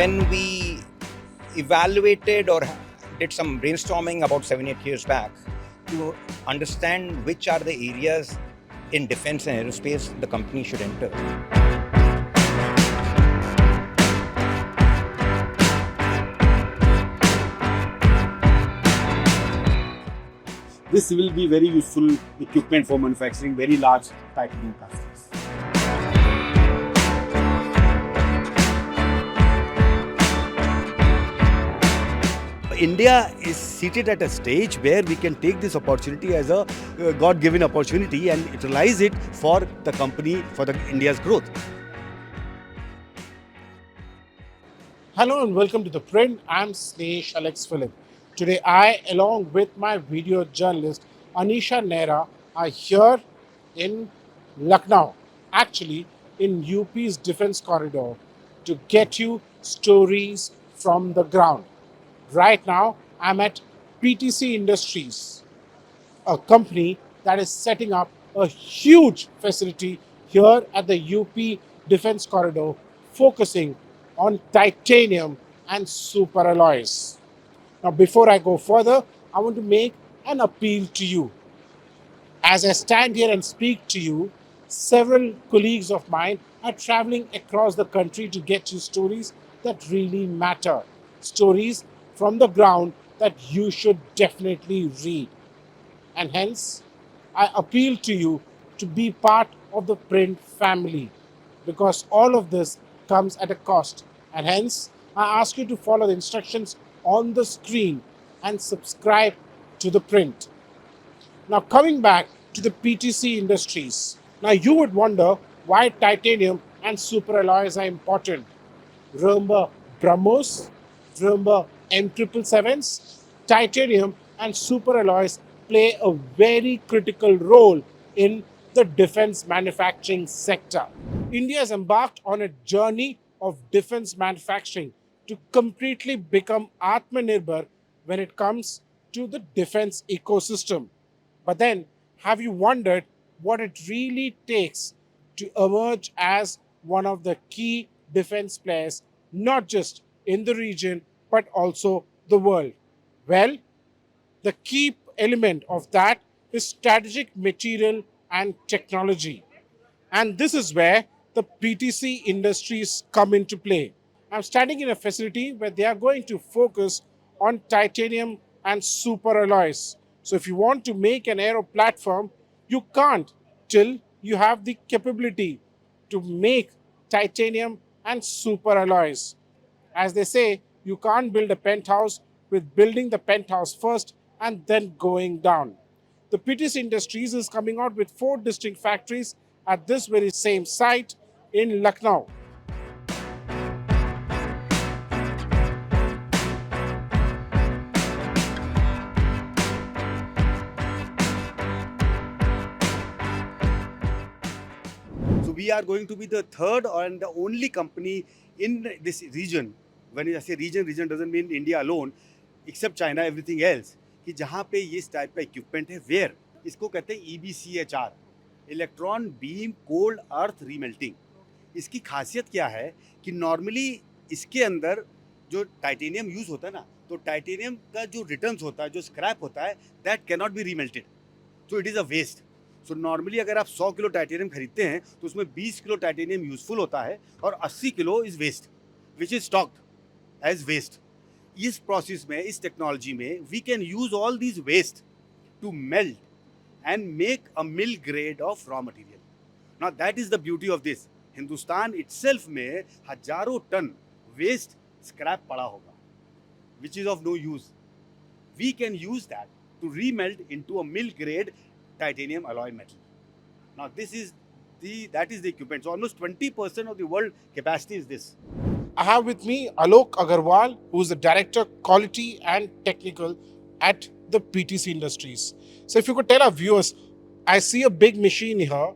when we evaluated or did some brainstorming about 7-8 years back to understand which are the areas in defense and aerospace the company should enter. This will be very useful equipment for manufacturing very large titanium castings. India is seated at a stage where we can take this opportunity as a God-given opportunity and utilize it for the company, for India's growth. Hello and welcome to ThePrint. I'm Snehesh Alex Philip. Today I, along with my video journalist Anisha Nehra, are here in Lucknow, actually in UP's defense corridor, to get you stories from the ground. Right now, I'm at PTC Industries, a company that is setting up a huge facility here at the UP Defense Corridor, focusing on titanium and superalloys. Now, before I go further, I want to make an appeal to you. As I stand here and speak to you, several colleagues of mine are traveling across the country to get you stories that really matter. Stories from the ground that you should definitely read. And hence, I appeal to you to be part of the print family, because all of this comes at a cost. And hence, I ask you to follow the instructions on the screen and subscribe to the print. Now, coming back to the PTC Industries. Now, you would wonder why titanium and superalloys are important. Remember BrahMos? Remember M777s? Titanium and superalloys play a very critical role in the defense manufacturing sector. India has embarked on a journey of defense manufacturing to completely become Atmanirbhar when it comes to the defense ecosystem. But then, have you wondered what it really takes to emerge as one of the key defense players, not just in the region, but also the world? Well, the key element of that is strategic material and technology. And this is where the PTC Industries come into play. I'm standing in a facility where they are going to focus on titanium and superalloys. So if you want to make an aero platform, you can't till you have the capability to make titanium and superalloys. As they say, you can't build a penthouse with building the penthouse first and then going down. The PTC Industries is coming out with 4 distinct factories at this very same site in Lucknow. So we are going to be the third and the only company in this region. When I say region, region doesn't mean India alone, except China, everything else. कि जहाँ पे ये type का equipment है, where इसको कहते हैं EBCHR, electron beam cold अर्थ रीमेल्टिंग. इसकी खासियत क्या है कि नॉर्मली इसके अंदर जो टाइटेनियम यूज होता है ना, तो टाइटेनियम का जो रिटर्न्स होता है, जो स्क्रैप होता है, that can not be remelted, so it is a waste. So normally अगर आप 100 किलो टाइटेनियम खरीदते हैं तो उसमें 20 किलो टाइटेनियम यूजफुल होता है और 80 kilo is waste, which is stocked as waste. इस प्रोसेस में, इस टेक्नोलॉजी में, we can use all these waste to melt and make a mill grade of raw material. Now that is the beauty of this. Hindustan itself में हजारों ton waste scrap पड़ा होगा, which is of no use. We can use that to remelt into a mill grade titanium alloy metal. Now that is the equipment. So almost 20% of the world capacity is this. I have with me Alok Agarwal, who is the Director Quality and Technical at the PTC Industries. So if you could tell our viewers, I see a big machine here.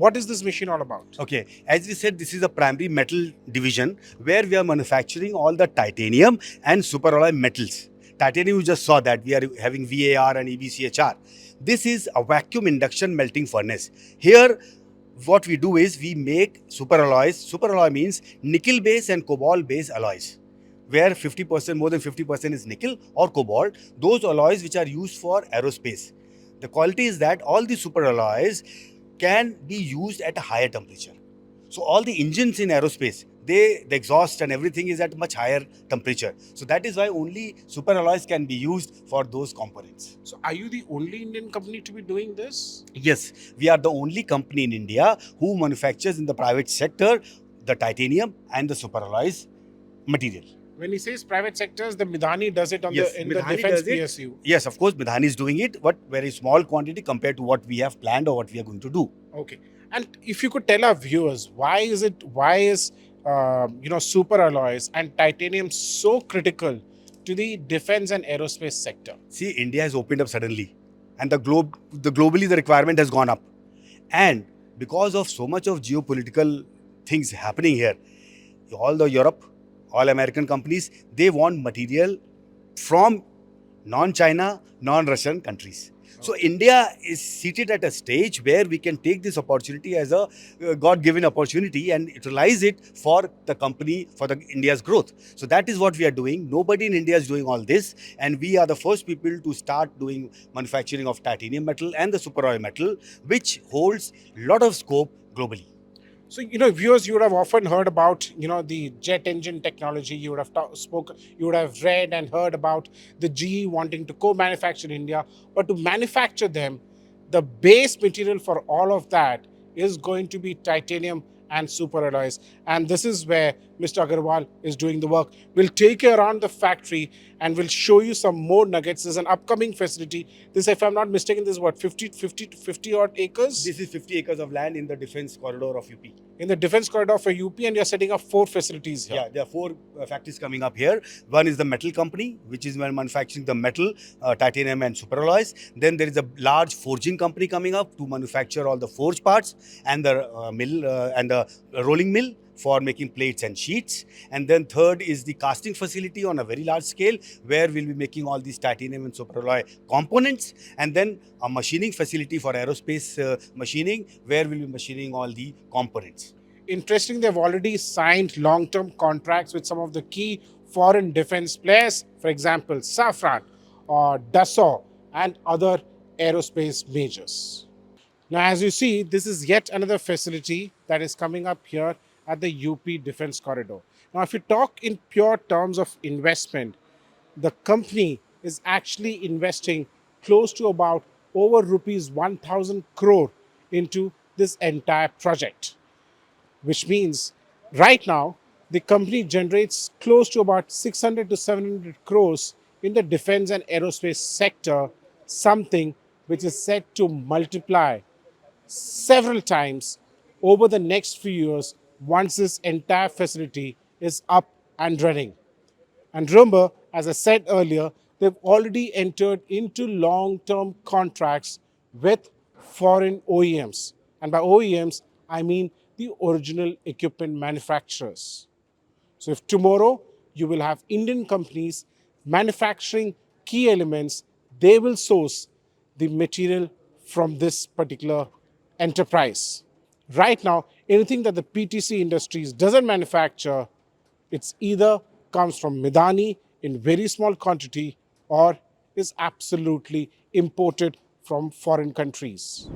What is this machine all about? Okay, as we said, this is a primary metal division where we are manufacturing all the titanium and superalloy metals. Titanium, you just saw that we are having VAR and EBCHR. This is a vacuum induction melting furnace. Here, what we do is we make superalloys. Superalloy means nickel base and cobalt base alloys. where 50%, more than 50% is nickel or cobalt, those alloys which are used for aerospace. The quality is that all the superalloys can be used at a higher temperature. So all the engines in aerospace, the exhaust and everything is at much higher temperature. So that is why only superalloys can be used for those components. So, are you the only Indian company to be doing this? Yes, we are the only company in India who manufactures in the private sector the titanium and the superalloys material. When he says private sectors, the Midhani does it on Yes, the Midhani defense does it. PSU. Yes, of course, Midhani is doing it, but very small quantity compared to what we have planned or what we are going to do. Okay. And if you could tell our viewers, why is super alloys and titanium so critical to the defense and aerospace sector? See, India has opened up suddenly, and globally the requirement has gone up, and because of so much of geopolitical things happening here, all the Europe, all American companies, they want material from non-China, non-Russian countries. So India is seated at a stage where we can take this opportunity as a God-given opportunity and utilize it for the company, for the India's growth. So that is what we are doing. Nobody in India is doing all this, and we are the first people to start doing manufacturing of titanium metal and the superalloy metal, which holds a lot of scope globally. So, viewers, you would have often heard about, the jet engine technology. You would have you would have read and heard about the GE wanting to co-manufacture in India. But to manufacture them, the base material for all of that is going to be titanium and superalloys. And this is where Mr. Agarwal is doing the work. We'll take you around the factory and we'll show you some more nuggets. There's an upcoming facility. This, if I'm not mistaken, this is what, 50 odd acres? This is 50 acres of land in the defense corridor of UP. In the defense corridor for UP, and you're setting up 4 facilities here. Yeah, there are 4 factories coming up here. One is the metal company, which is manufacturing the metal, titanium and superalloys. Then there is a large forging company coming up to manufacture all the forge parts, and the mill and the rolling mill for making plates and sheets. And then third is the casting facility on a very large scale, where we'll be making all these titanium and superalloy components. And then a machining facility for aerospace machining, where we'll be machining all the components. Interesting, they've already signed long-term contracts with some of the key foreign defense players, for example, Safran or Dassault and other aerospace majors. Now, as you see, this is yet another facility that is coming up here at the UP Defense Corridor. Now, if you talk in pure terms of investment, the company is actually investing close to about over rupees 1,000 crore into this entire project, which means right now the company generates close to about 600 to 700 crores in the defense and aerospace sector, something which is set to multiply several times over the next few years once this entire facility is up and running. And remember, as I said earlier, they've already entered into long-term contracts with foreign OEMs. And by OEMs, I mean the original equipment manufacturers. So if tomorrow you will have Indian companies manufacturing key elements, they will source the material from this particular enterprise. Right now, anything that the PTC Industries doesn't manufacture, it's either comes from Midhani in very small quantity or is absolutely imported from foreign countries.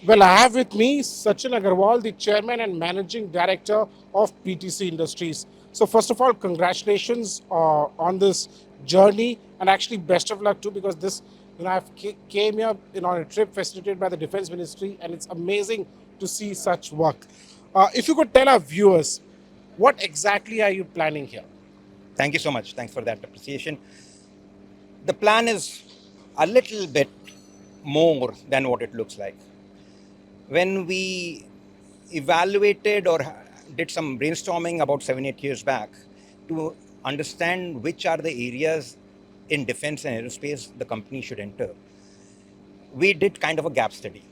Well, I have with me Sachin Agarwal, the chairman and managing director of PTC Industries. So first of all, congratulations on this journey, and actually best of luck too, because this, I've came here on a trip facilitated by the Defense Ministry, and it's amazing to see such work. If you could tell our viewers, what exactly are you planning here? Thank you so much. Thanks for that appreciation. The plan is a little bit more than what it looks like. When we evaluated or did some brainstorming about 7-8 years back to understand which are the areas in defense and aerospace the company should enter, we did kind of a gap study.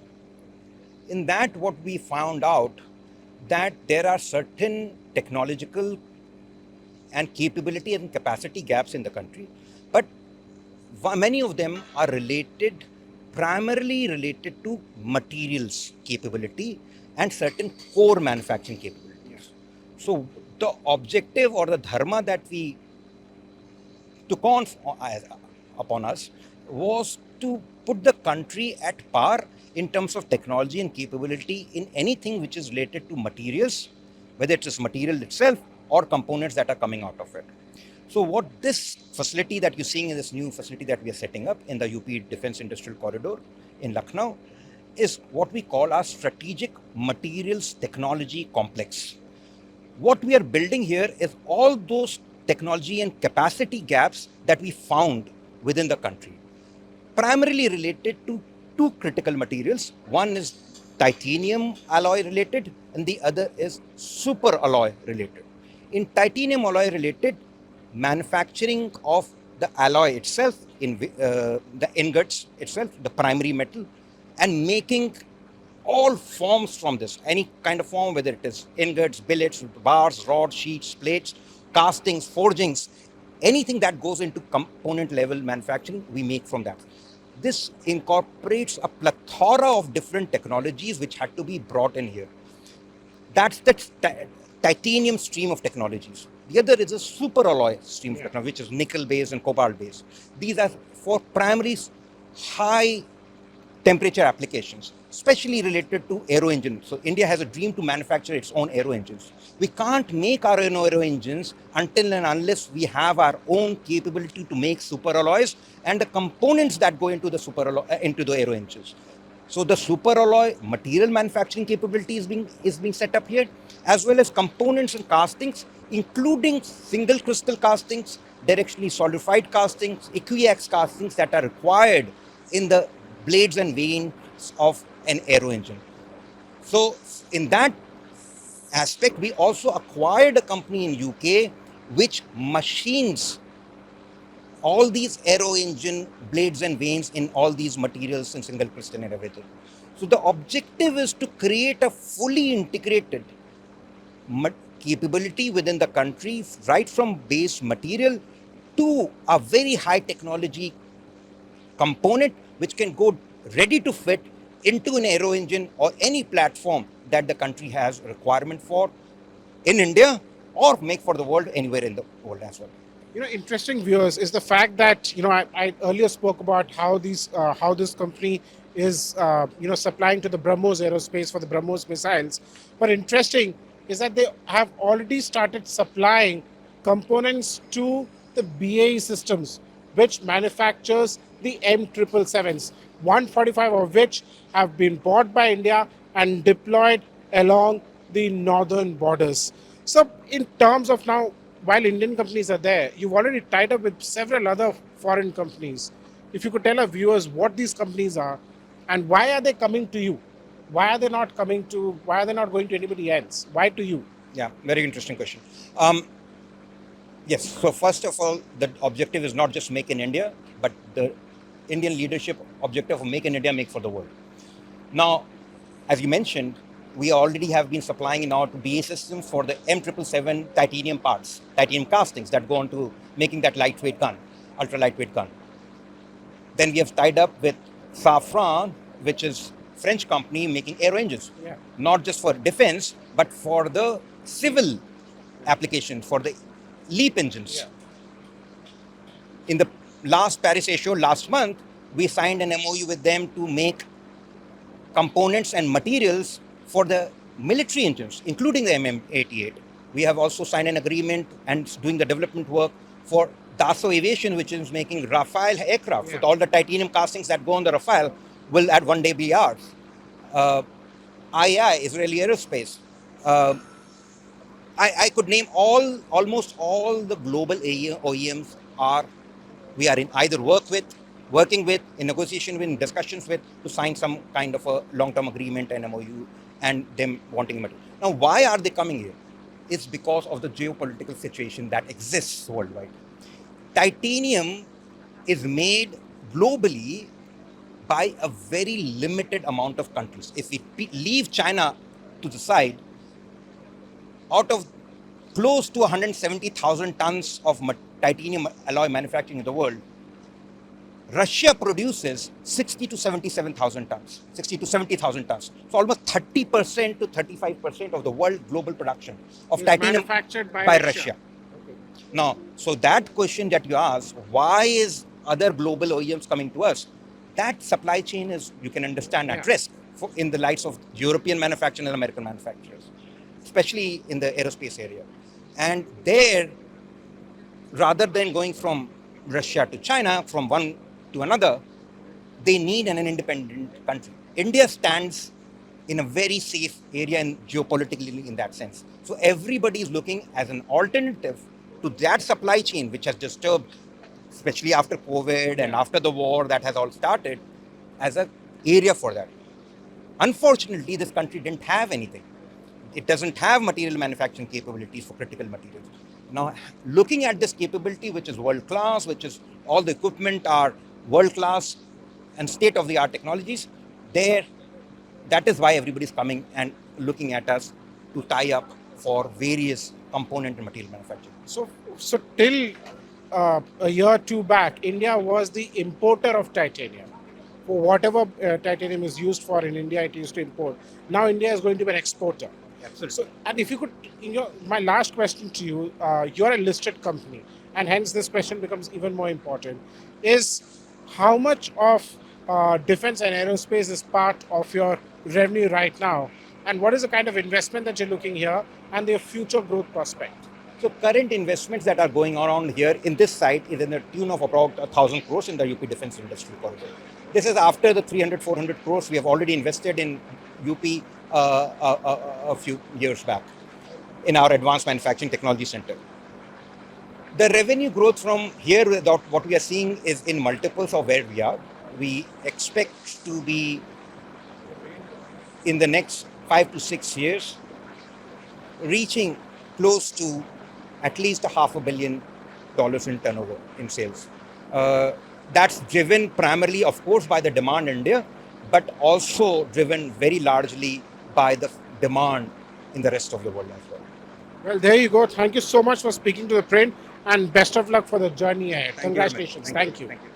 In that, what we found out that there are certain technological and capability and capacity gaps in the country, but many of them are primarily related to materials capability and certain core manufacturing capabilities. So the objective or the dharma that we took on upon us was to put the country at par in terms of technology and capability in anything which is related to materials, whether it is material itself or components that are coming out of it. So what this facility that you're seeing in this new facility that we are setting up in the UP Defense Industrial Corridor in Lucknow is what we call our Strategic Materials Technology Complex. What we are building here is all those technology and capacity gaps that we found within the country, primarily related to two critical materials. One is titanium alloy related and the other is super alloy related. In titanium alloy related, manufacturing of the alloy itself, in the ingots itself, the primary metal, and making all forms from this, any kind of form, whether it is ingots, billets, bars, rods, sheets, plates, castings, forgings, anything that goes into component level manufacturing, we make from that. This incorporates a plethora of different technologies which had to be brought in here. That's the titanium stream of technologies. The other is a super alloy stream of technology, which is nickel based and cobalt based. These are for primary high temperature applications, especially related to aero engines. So India has a dream to manufacture its own aero engines. We can't make our own aero engines until and unless we have our own capability to make super alloys and the components that go into the into the aero engines. So the super alloy material manufacturing capability is being set up here, as well as components and castings, including single crystal castings, directionally solidified castings, equiax castings that are required in the blades and vanes of an aero engine. So in that aspect, we also acquired a company in UK which machines all these aero engine blades and vanes in all these materials and single crystal and everything. So the objective is to create a fully integrated capability within the country, right from base material to a very high technology component which can go ready to fit into an aero engine or any platform that the country has requirement for in India or make for the world anywhere in the world as well. Interesting, viewers, is the fact that I earlier spoke about how this company is supplying to the BrahMos Aerospace for the BrahMos missiles. But interesting is that they have already started supplying components to the BAE systems, which manufactures the M777s, 145 of which have been bought by India and deployed along the northern borders. So in terms of now, while Indian companies are there, you've already tied up with several other foreign companies. If you could tell our viewers what these companies are and why are they coming to you? Why are they not going to anybody else? Why to you? Yeah, very interesting question. Yes, so first of all, the objective is not just make in India, but the Indian leadership objective of make in India, make for the world. Now, as you mentioned, we already have been supplying now to BAE systems for the M777 titanium parts, titanium castings that go into making that lightweight gun, ultra lightweight gun. Then we have tied up with Safran, which is French company making aero engines, not just for defense, but for the civil application, for the LEAP engines. In the last Paris Air Show last month, we signed an MOU with them to make components and materials for the military engines, including the MM88. We have also signed an agreement and doing the development work for Dassault Aviation, which is making Rafale aircraft. With all the titanium castings that go on the Rafale will at one day be ours. II, Israeli Aerospace. I could name almost all the global OEMs we are in either working with, in negotiation with, in discussions with, to sign some kind of a long-term agreement and MOU and them wanting material. Now, why are they coming here? It's because of the geopolitical situation that exists worldwide. Titanium is made globally by a very limited amount of countries. If we leave China to the side, out of close to 170,000 tons of titanium alloy manufacturing in the world, Russia produces 60 to 77,000 tons, 60 to 70,000 tons. So almost 30% to 35% of the world global production of titanium manufactured by Russia. Okay. Now, so that question that you asked, why is other global OEMs coming to us? That supply chain is, you can understand, at Yeah. risk in the lights of European manufacturers and American manufacturers, especially in the aerospace area. And there, rather than going from Russia to China, from one to another, they need an independent country. India stands in a very safe area and geopolitically in that sense. So everybody is looking as an alternative to that supply chain, which has disturbed, especially after COVID and after the war that has all started, as an area for that. Unfortunately, this country didn't have anything. It doesn't have material manufacturing capabilities for critical materials. Now, looking at this capability, which is world class, which is all the equipment are world class and state of the art technologies, there, that is why everybody's coming and looking at us to tie up for various component and material manufacturing. So till a year or two back, India was the importer of titanium. For whatever titanium is used for in India, it used to import. Now India is going to be an exporter. Absolutely. So, and if you could, my last question to you, you're a listed company, and hence this question becomes even more important: is how much of defense and aerospace is part of your revenue right now, and what is the kind of investment that you're looking here, and their future growth prospect? So current investments that are going on here in this site is in the tune of about 1,000 crores in the UP defense industry corridor. This is after the 300, 400 crores we have already invested in UP a few years back in our advanced manufacturing technology center. The revenue growth from here, what we are seeing is in multiples of where we are. We expect to be in the next 5 to 6 years reaching close to at least $500 million in turnover in sales. That's driven primarily, of course, by the demand in India, but also driven very largely by the demand in the rest of the world as well. Well, there you go. Thank you so much for speaking to the print, and best of luck for the journey ahead. Thank you very much. Congratulations. Thank you. Thank you.